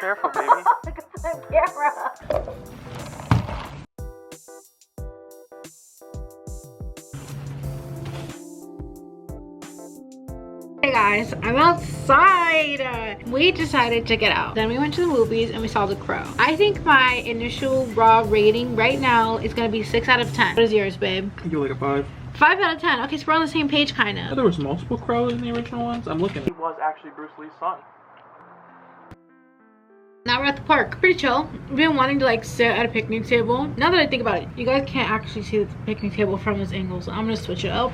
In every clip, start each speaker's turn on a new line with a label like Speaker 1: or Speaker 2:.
Speaker 1: Careful, baby.
Speaker 2: Look at the camera. Hey guys, I'm outside. We decided to get out. Then we went to the movies and we saw The Crow. I think my initial raw rating right now is gonna be 6 out of 10. What is yours, babe?
Speaker 1: I give like a 5.
Speaker 2: 5 out of 10. Okay, so we're on the same page, kind of.
Speaker 1: There was multiple crows in the original ones. I'm looking. He was actually Bruce Lee's son.
Speaker 2: Now we're at the park. Pretty chill. We've been wanting to like sit at a picnic table. Now that I think about it, you guys can't actually see the picnic table from this angle, so I'm gonna switch it up.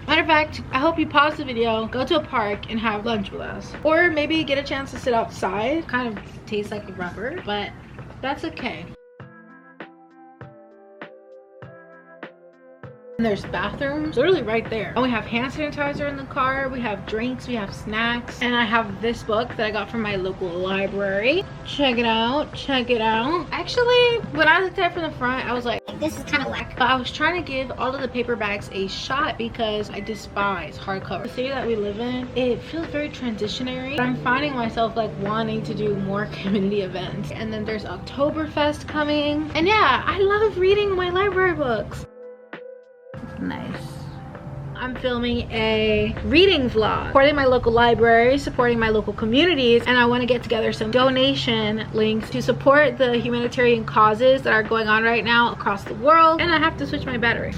Speaker 2: Matter of fact, I hope you pause the video, go to a park, and have lunch with us. Or maybe get a chance to sit outside. Kind of tastes like rubber, but that's okay. And there's bathrooms literally right there. And we have hand sanitizer in the car, we have drinks, we have snacks, and I have this book that I got from my local library. Check it out, check it out. Actually, when I looked at it from the front, I was like, this is kind of whack. But I was trying to give all of the paperbacks a shot because I despise hardcover. The city that we live in, it feels very transitionary. I'm finding myself like wanting to do more community events. And then there's Oktoberfest coming. And yeah, I love reading my library books. Nice. I'm filming a reading vlog, supporting my local library, supporting my local communities, and I want to get together some donation links to support the humanitarian causes that are going on right now across the world. And I have to switch my battery.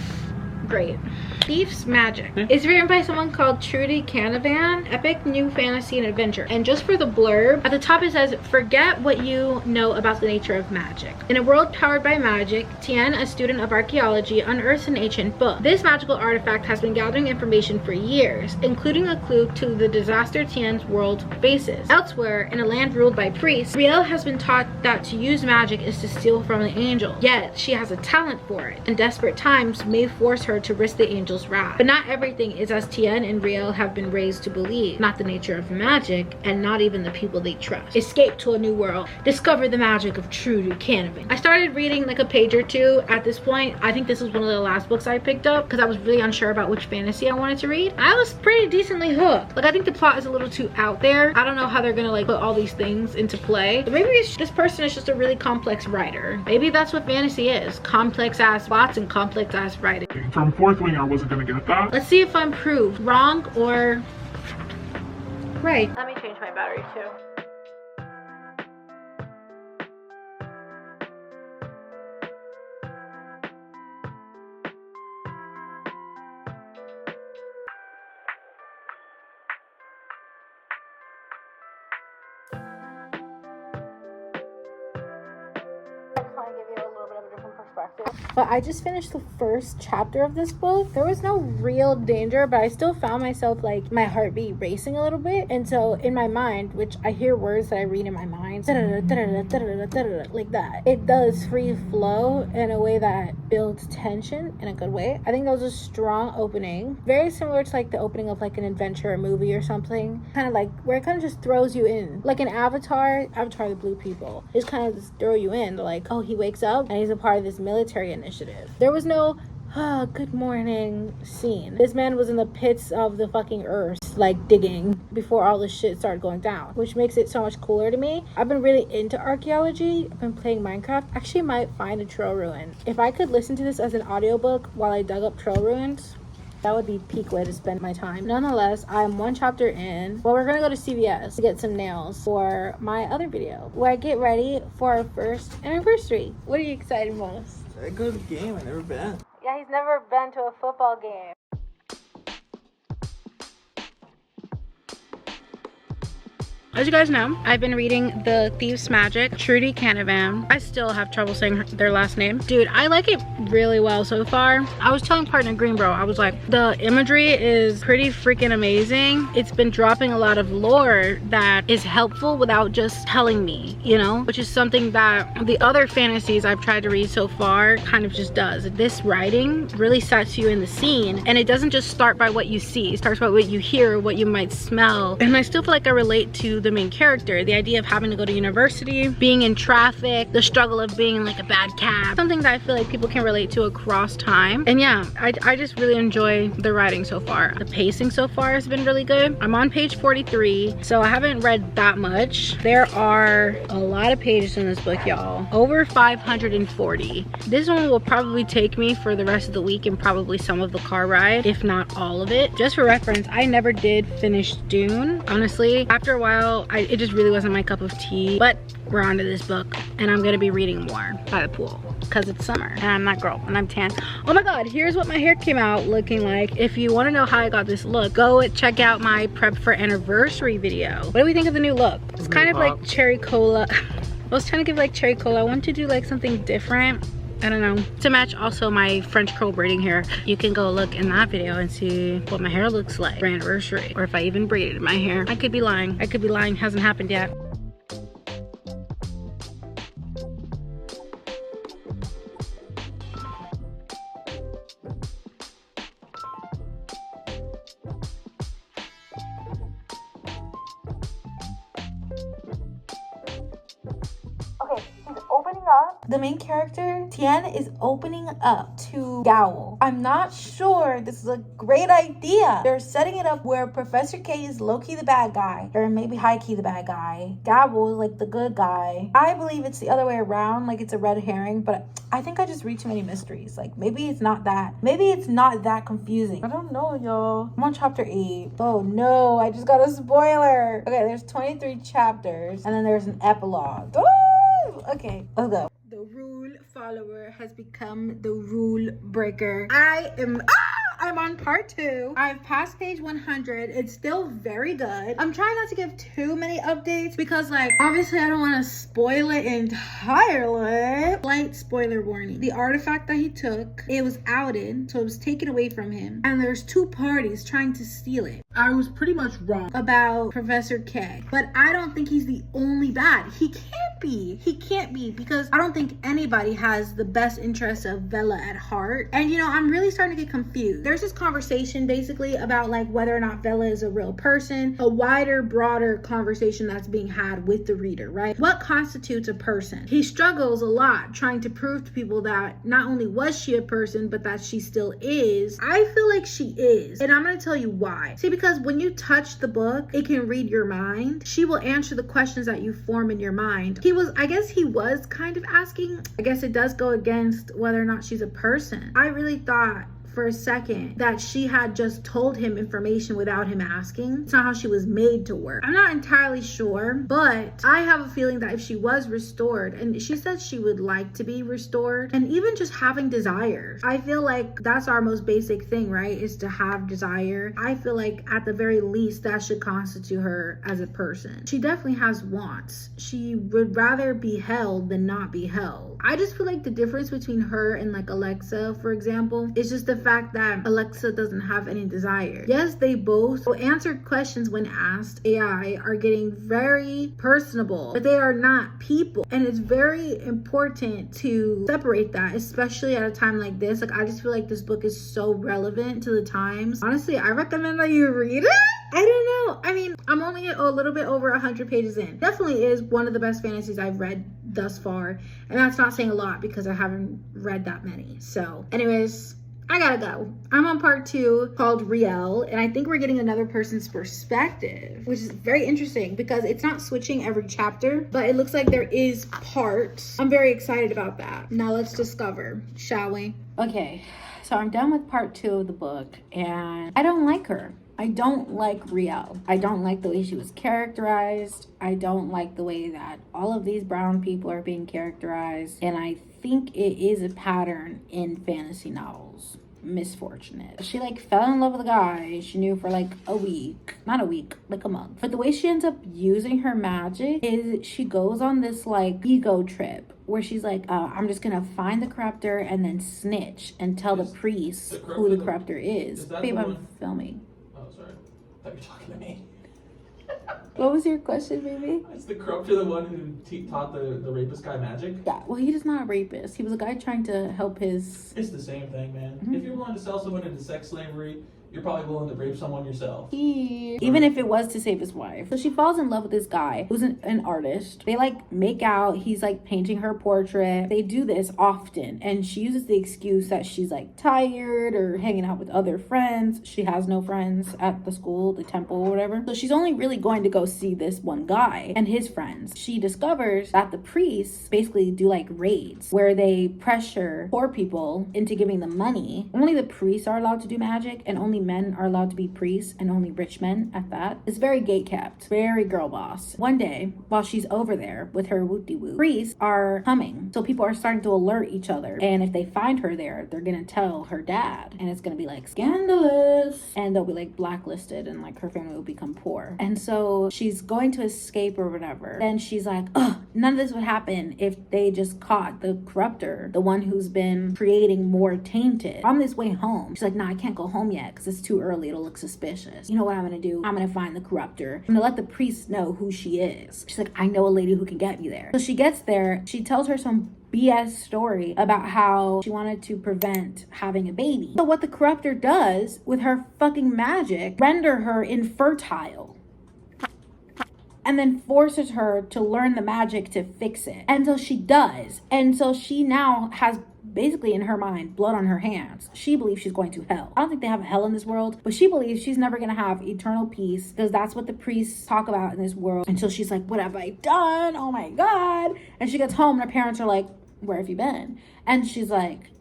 Speaker 2: Great. Thief's Magic. It's written by someone called Trudi, Canavan. Epic new fantasy and adventure. And just for the blurb, at the top it says, forget what you know about the nature of magic. In a world powered by magic, Tyen, a student of archaeology, unearths an ancient book. This magical artifact has been gathering information for years, including a clue to the disaster Tyen's world faces. Elsewhere, in a land ruled by priests, Rielle has been taught that to use magic is to steal from the angel. Yet, she has a talent for it, and desperate times may force her to risk the angel's wrath. But not everything is as Tyen and Rielle have been raised to believe. Not the nature of magic, and not even the people they trust. Escape to a new world. Discover the magic of trudi canavan. I started reading like a page or two at this point. I think this was one of the last books I picked up because I was really unsure about which fantasy I wanted to read. I was pretty decently hooked. Like, I think the plot is a little too out there. I don't know how they're gonna like put all these things into play. But maybe this person is just a really complex writer. Maybe that's what fantasy is. Complex ass plots and complex ass writing.
Speaker 1: From Fourth Wing, I wasn't gonna get that.
Speaker 2: Let's see if I'm proved wrong or right. Let me change my battery too. But I just finished the first chapter of this book. There was no real danger, but I still found myself like my heartbeat racing a little bit. And so in my mind, which I hear words that I read in my mind, like that, it does free flow in a way that builds tension in a good way. I think that was a strong opening, very similar to like the opening of like an adventure movie or something, kind of like where it kind of just throws you in, like an Avatar the Blue People. It just kind of just throw you in to like, oh, he wakes up and he's a part of this military initiative. There was no good morning scene. This man was in the pits of the fucking earth, like digging before all this shit started going down, which makes it so much cooler to me. I've been really into archaeology. I've been playing Minecraft. Actually might find a trail ruin. If I could listen to this as an audiobook while I dug up trail ruins, that would be peak way to spend my time. Nonetheless, I'm one chapter in. Well, we're gonna go to CVS to get some nails for my other video where I get ready for our first anniversary. What are you excited most?
Speaker 1: I go to the game. I've never been.
Speaker 2: Yeah, he's never been to a football game. As you guys know, I've been reading The Thief's Magic, Trudi Canavan. I still have trouble saying their last name. Dude, I like it really well so far. I was telling partner Greenbro, I was like, the imagery is pretty freaking amazing. It's been dropping a lot of lore that is helpful without just telling me, you know? Which is something that the other fantasies I've tried to read so far kind of just does. This writing really sets you in the scene, and it doesn't just start by what you see. It starts by what you hear, what you might smell. And I still feel like I relate to the the main character. The idea of having to go to university, being in traffic, the struggle of being in like a bad cab. Something that I feel like people can relate to across time. And yeah, I just really enjoy the writing so far. The pacing so far has been really good. I'm on page 43, so I haven't read that much. There are a lot of pages in this book, y'all. Over 540. This one will probably take me for the rest of the week and probably some of the car ride, if not all of it. Just for reference, I never did finish Dune. Honestly, after a while, it just really wasn't my cup of tea. But we're on to this book, and I'm gonna be reading more by the pool because it's summer and I'm that girl and I'm tan. Oh my god, here's what my hair came out looking like. If you want to know how I got this look, go check out my prep for anniversary video. What do we think of the new look? It's kind of like cherry cola. I was trying to give like cherry cola. I want to do like something different. I don't know, to match also my French curl braiding hair. You can go look in that video and see what my hair looks like for anniversary, or if I even braided my hair. I could be lying. I could be lying. Hasn't happened yet. The main character, Tyen, is opening up to Gowl. I'm not sure this is a great idea. They're setting it up where Professor K is low-key the bad guy, or maybe high-key the bad guy. Gowl is like the good guy. I believe it's the other way around, like it's a red herring, but I think I just read too many mysteries. Like maybe it's not that. Maybe it's not that confusing. I don't know, y'all. I'm on chapter 8. Oh no, I just got a spoiler. Okay, there's 23 chapters, and then there's an epilogue. Ooh! Okay, let's go. The rule follower has become the rule breaker. I'm on part 2. I've passed page 100. It's still very good. I'm trying not to give too many updates because, like, obviously I don't want to spoil it entirely. Slight spoiler warning. The artifact that he took, it was outed, so it was taken away from him. And there's 2 parties trying to steal it. I was pretty much wrong about Professor K, but I don't think he's the only bad. He can't be. He can't be, because I don't think anybody has the best interest of Bella at heart. And you know, I'm really starting to get confused. There's this conversation basically about like whether or not Bella is a real person, a wider, broader conversation that's being had with the reader, right? What constitutes a person? He struggles a lot trying to prove to people that not only was she a person, but that she still is. I feel like she is, and I'm gonna tell you why. See, because when you touch the book, it can read your mind. She will answer the questions that you form in your mind. I guess he was kind of asking, I guess it does go against whether or not she's a person. I really thought for a second that she had just told him information without him asking. It's not how she was made to work. I'm not entirely sure, but I have a feeling that if she was restored, and she said she would like to be restored, and even just having desires, I feel like that's our most basic thing, right? Is to have desire. I feel like at the very least that should constitute her as a person. She definitely has wants. She would rather be held than not be held. I just feel like the difference between her and like Alexa, for example, is just the fact that Alexa doesn't have any desire. Yes, they both answer questions when asked. AI are getting very personable, but they are not people. And it's very important to separate that, especially at a time like this. Like, I just feel like this book is so relevant to the times. Honestly, I recommend that you read it. I don't know. I mean, I'm only a little bit over 100 pages in. Definitely is one of the best fantasies I've read thus far. And that's not saying a lot because I haven't read that many. So anyways, I gotta go. I'm on part 2 called Rielle, and I think we're getting another person's perspective, which is very interesting because it's not switching every chapter, but it looks like there is parts. I'm very excited about that. Now let's discover, shall we? Okay, so I'm done with part 2 of the book, and I don't like her. I don't like Rielle. I don't like the way she was characterized. I don't like the way that all of these brown people are being characterized. And I think it is a pattern in fantasy novels. Misfortunate. She like fell in love with a guy she knew for like a week. Not a week, like a month. But the way she ends up using her magic is she goes on this like ego trip where she's like, I'm just gonna find the corruptor and then snitch and tell the priest who the corruptor is. Babe, I'm filming.
Speaker 1: I thought you were talking to me.
Speaker 2: What was your question, baby?
Speaker 1: Is the corruptor the one who taught the rapist guy magic?
Speaker 2: Yeah, well, he is not a rapist. He was a guy trying to help his...
Speaker 1: It's the same thing, man. If you're willing to sell someone into sex slavery, you're probably willing to rape someone yourself.
Speaker 2: Even if it was to save his wife. So she falls in love with this guy who's an artist. They like make out. He's like painting her portrait. They do this often, and she uses the excuse that she's like tired or hanging out with other friends. She has no friends at the school, the temple, or whatever. So she's only really going to go see this one guy and his friends. She discovers that the priests basically do like raids where they pressure poor people into giving them money. Only the priests are allowed to do magic, and only men are allowed to be priests, and only rich men at that. It's very gay kept, very girl boss. One day, while she's over there with her whoop-de-whoop, priests are coming. So people are starting to alert each other. And if they find her there, they're gonna tell her dad. And it's gonna be like scandalous. And they'll be like blacklisted, and like her family will become poor. And so she's going to escape or whatever. Then she's like, oh, none of this would happen if they just caught the corruptor, the one who's been creating more tainted. On this way home, she's like, nah, I can't go home yet because it's too early. It'll look suspicious. You know what I'm gonna do? I'm gonna find the corruptor. I'm gonna let the priest know who she is. She's like, I know a lady who can get me there. So she gets there. She tells her some BS story about how she wanted to prevent having a baby. So what the corruptor does with her fucking magic, render her infertile. And then forces her to learn the magic to fix it. And so she does. And so she now has basically in her mind blood on her hands. She believes she's going to hell. I don't think they have a hell in this world, but she believes she's never going to have eternal peace because that's what the priests talk about in this world. Until she's like, what have I done? Oh my God. And she gets home and her parents are like, where have you been? And she's like,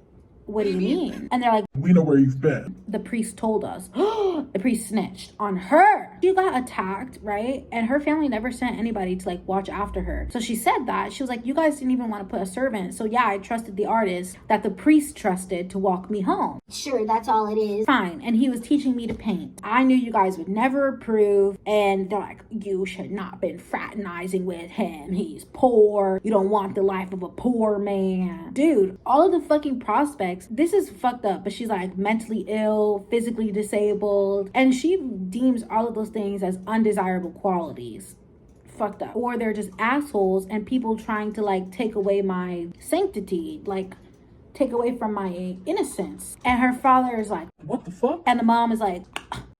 Speaker 2: what do you mean? And they're like,
Speaker 3: we know where you've been.
Speaker 2: The priest told us. The priest snitched on her. She got attacked, right? And her family never sent anybody to like watch after her. So she said that. She was like, you guys didn't even want to put a servant. So yeah, I trusted the artist that the priest trusted to walk me home.
Speaker 4: Sure, that's all it is.
Speaker 2: Fine. And he was teaching me to paint. I knew you guys would never approve. And they're like, you should not have been fraternizing with him. He's poor. You don't want the life of a poor man. Dude, all of the fucking prospects, this is fucked up. But she's like mentally ill, physically disabled. And she deems all of those things as undesirable qualities. Fucked up. Or they're just assholes and people trying to like take away my sanctity. Like take away from my innocence. And her father is like,
Speaker 3: what the fuck?
Speaker 2: And the mom is like,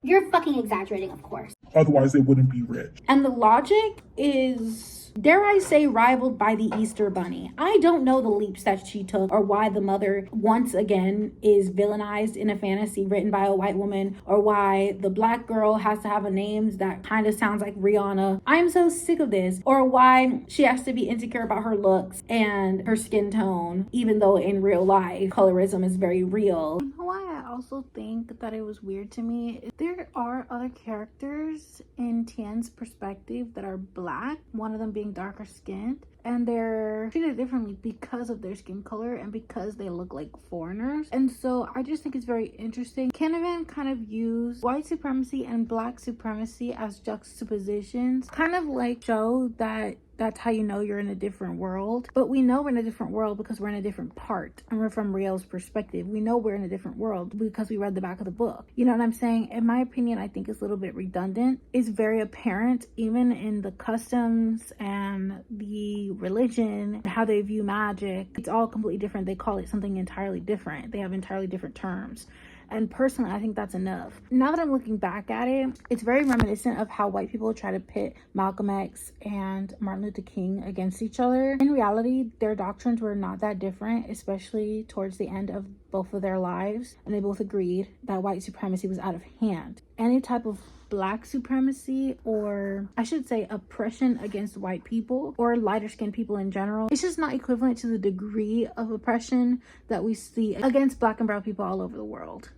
Speaker 4: You're fucking exaggerating, of course.
Speaker 3: Otherwise they wouldn't be rich.
Speaker 2: and the logic is, dare I say, rivaled by the Easter Bunny. I don't know the leaps that she took or why the mother once again is villainized in a fantasy written by a white woman, or why the black girl has to have a name that kind of sounds like Rihanna. I'm so sick of this. Or why she has to be insecure about her looks and her skin tone, even though in real life colorism is very real. You know why I also think that it was weird to me? There are other characters in Tyen's perspective that are black, one of them being darker skinned, and they're treated differently because of their skin color and because they look like foreigners. And so I just think it's very interesting. Canavan kind of used white supremacy and black supremacy as juxtapositions, kind of like show that that's how you know you're in a different world. But we know we're in a different world because we're in a different part. And we're from Rielle's perspective. We know we're in a different world because we read the back of the book. You know what I'm saying? In my opinion, I think it's a little bit redundant. It's very apparent even in the customs and the religion, how they view magic. It's all completely different. They call it something entirely different. They have entirely different terms. And personally, I think that's enough. Now that I'm looking back at it, it's very reminiscent of how white people try to pit Malcolm X and Martin Luther King against each other. In reality, their doctrines were not that different, especially towards the end of both of their lives. And they both agreed that white supremacy was out of hand. Any type of black supremacy, or I should say oppression against white people or lighter skinned people in general, it's just not equivalent to the degree of oppression that we see against black and brown people all over the world.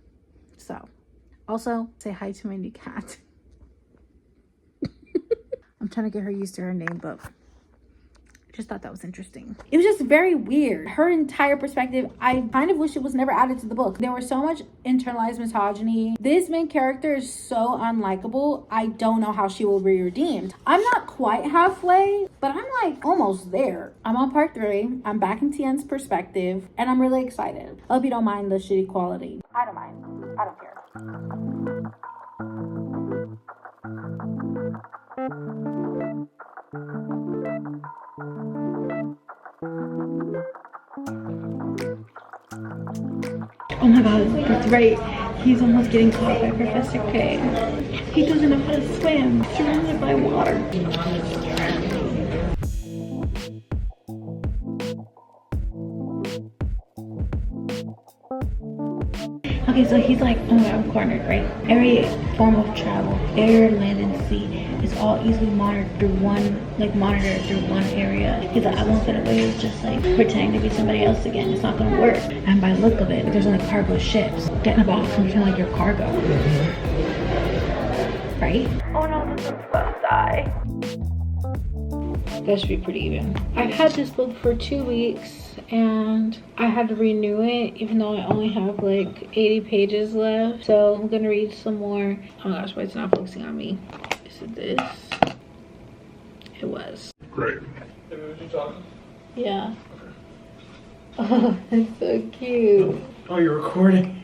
Speaker 2: So also say hi to my new cat. I'm trying to get her used to her name, but I just thought that was interesting. It was just very weird. Her entire perspective, I kind of wish it was never added to the book. There was so much internalized misogyny. This main character is so unlikable. I don't know how she will be redeemed. I'm not quite halfway, but I'm like almost there. I'm on part 3. I'm back in Tyen's perspective, and I'm really excited. I hope you don't mind the shitty quality. I don't mind. I don't care. Oh my god, it's right. He's almost getting caught by Professor K. He doesn't know how to swim. Surrounded by water. Okay, so he's like, oh my god, I'm cornered, right? Every form of travel, air, land, and sea is all easily monitored through one area. He's like, I won't get away with just like pretending to be somebody else again. It's not gonna work. And by the look of it, there's only cargo ships. Get in a box and pretend like you're cargo. Right? Oh no, this one's gonna die. That should be pretty even. I've had this book for 2 weeks and I had to renew it even though I only have like 80 pages left. So I'm gonna read some more. Oh my gosh, why it's not focusing on me? Is it this? It was.
Speaker 3: Great.
Speaker 2: Yeah. Oh, that's so cute.
Speaker 1: Oh, you're recording?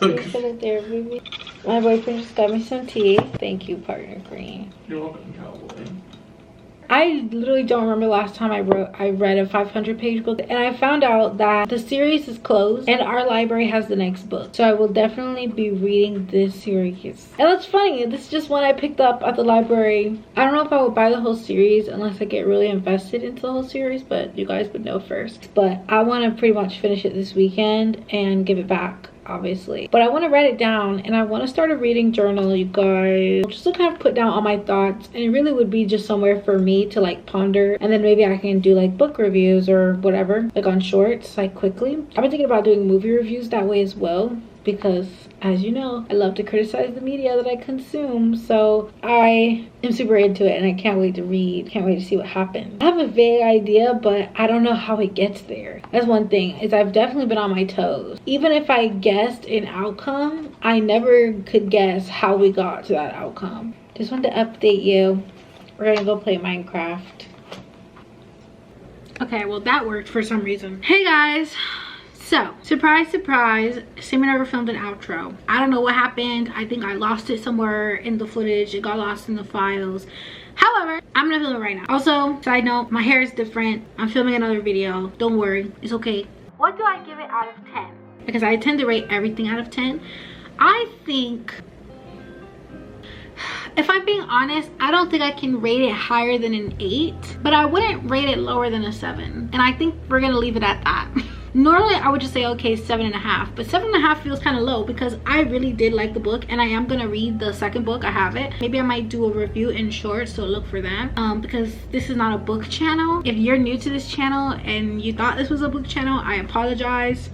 Speaker 2: You put it there, baby. My boyfriend just got me some tea. Thank you, partner Green.
Speaker 1: You're welcome, cowboy.
Speaker 2: I literally don't remember the last time I read a 500-page book, and I found out that the series is closed and our library has the next book, so I will definitely be reading this series. And that's funny, this is just one I picked up at the library. I don't know if I would buy the whole series unless I get really invested into the whole series, but you guys would know first. But I want to pretty much finish it this weekend and give it back, obviously. But I want to write it down and I want to start a reading journal, you guys, just to kind of put down all my thoughts, and it really would be just somewhere for me to like ponder, and then maybe I can do like book reviews or whatever, like on shorts, like quickly. I've been thinking about doing movie reviews that way as well, because as you know, I love to criticize the media that I consume, so I am super into it and I can't wait to read, can't wait to see what happens. I have a vague idea, but I don't know how it gets there. That's one thing, is I've definitely been on my toes. Even if I guessed an outcome, I never could guess how we got to that outcome. Just wanted to update you. We're gonna go play Minecraft. Okay, well that worked for some reason. Hey guys. So, surprise, surprise, Simi never filmed an outro. I don't know what happened. I think I lost it somewhere in the footage. It got lost in the files. However, I'm gonna film it right now. Also, side note, my hair is different. I'm filming another video. Don't worry, it's okay. What do I give it out of 10? Because I tend to rate everything out of 10. I think, if I'm being honest, I don't think I can rate it higher than an 8, but I wouldn't rate it lower than a 7. And I think we're gonna leave it at that. Normally I would just say okay, 7.5, but 7.5 feels kind of low because I really did like the book and I am gonna read the second book. I have it. Maybe I might do a review in short, so look for that, because this is not a book channel. If you're new to this channel and you thought this was a book channel, I apologize.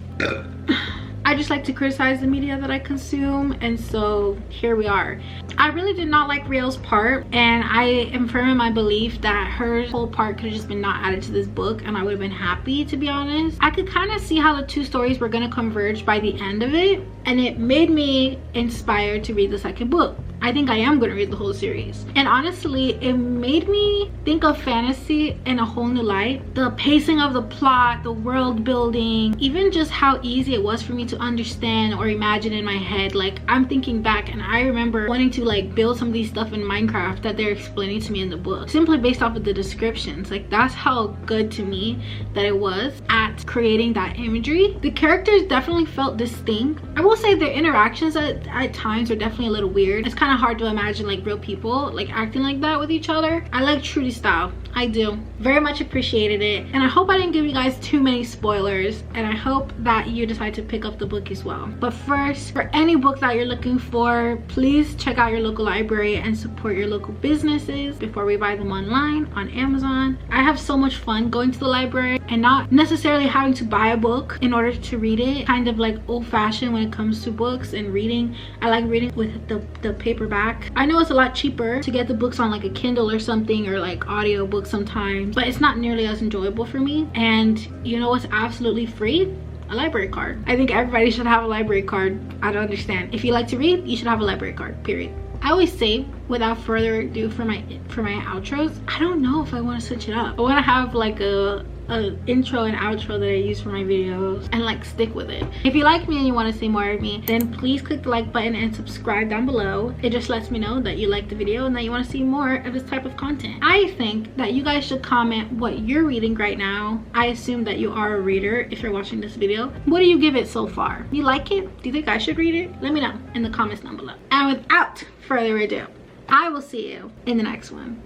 Speaker 2: I just like to criticize the media that I consume, and so here we are. I really did not like Rielle's part, and I am firm in my belief that her whole part could have just been not added to this book and I would have been happy, to be honest. I could kind of see how the two stories were going to converge by the end of it, and it made me inspired to read the second book. I think I am going to read the whole series. And honestly, it made me think of fantasy in a whole new light. The pacing of the plot, the world building, even just how easy it was for me to understand or imagine in my head. Like, I'm thinking back and I remember wanting to like build some of these stuff in Minecraft that they're explaining to me in the book, simply based off of the descriptions. Like, that's how good to me that it was at creating that imagery. The characters definitely felt distinct. I will say their interactions at times are definitely a little weird. It's kind of hard to imagine like real people like acting like that with each other. I like Trudi style. I do. Very much appreciated it. And I hope I didn't give you guys too many spoilers, and I hope that you decide to pick up the book as well. But first, for any book that you're looking for, please check out your local library and support your local businesses before we buy them online on Amazon. I have so much fun going to the library and not necessarily having to buy a book in order to read it. Kind of like old-fashioned when it comes to books and reading. I like reading with the paperback. I know it's a lot cheaper to get the books on like a Kindle or something, or like audio book sometimes, but it's not nearly as enjoyable for me. And you know what's absolutely free? A library card. I think everybody should have a library card. I don't understand. If you like to read, you should have a library card, period. I always say, without further ado, for my outros, I don't know if I want to switch it up. I want to have like a a intro and outro that I use for my videos and like stick with it. If you like me and you want to see more of me, then please click the like button and subscribe down below. It just lets me know that you like the video and that you want to see more of this type of content. I think that you guys should comment what you're reading right now. I assume that you are a reader if you're watching this video. What do you give it so far? You like it? Do you think I should read it? Let me know in the comments down below. And without further ado, I will see you in the next one.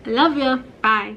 Speaker 2: I love you. Bye.